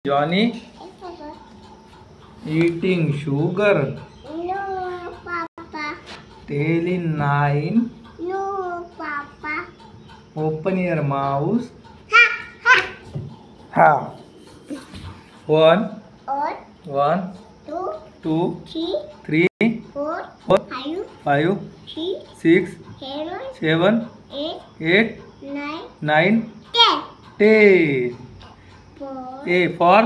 Johnny eating sugar. No, Papa. Telling 9. No, Papa. Open your mouth. Ha, ha. Ha. 1, One, 1, two, 2, three, 3, four, 4, five, 5, six, 6, seven, 7, 8, nine, 9, ten. 10. Four, A for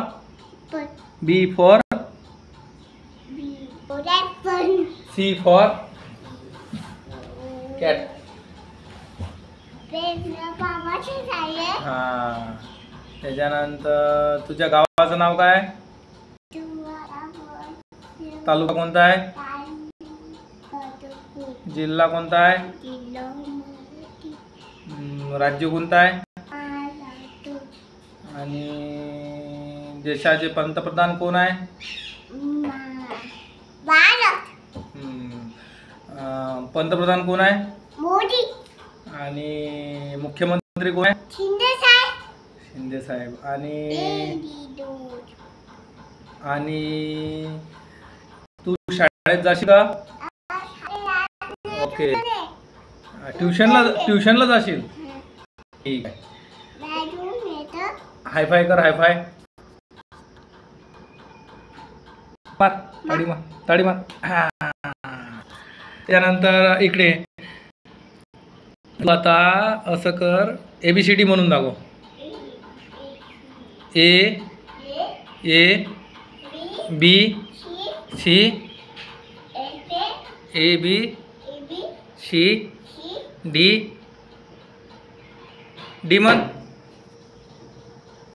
but B for B for apple. C for cat. बाबाचे झाले. हा. त्याच्यानंतर तुझ्या गावाचं नाव काय? तालुका कोणता आहे? जिल्हा कोणता आहे? राज्य कोणतं आहे? आणि देशाचे पंतप्रधान कोण आहे? पंतप्रधान कोण आहे? मोदी. आणि मुख्यमंत्री कोण आहे? शिंदे साहेब. शिंदे साहेब. आणि तू शाळेत जाशील का? ओके. ट्युशनला जाशील? ठीक आहे. हाय फाय कर. हाय फाय मार. ताडी मार. त्यानंतर इकडे आता असं कर, ABCD म्हणून दाखव. A B C A B C D म्हण.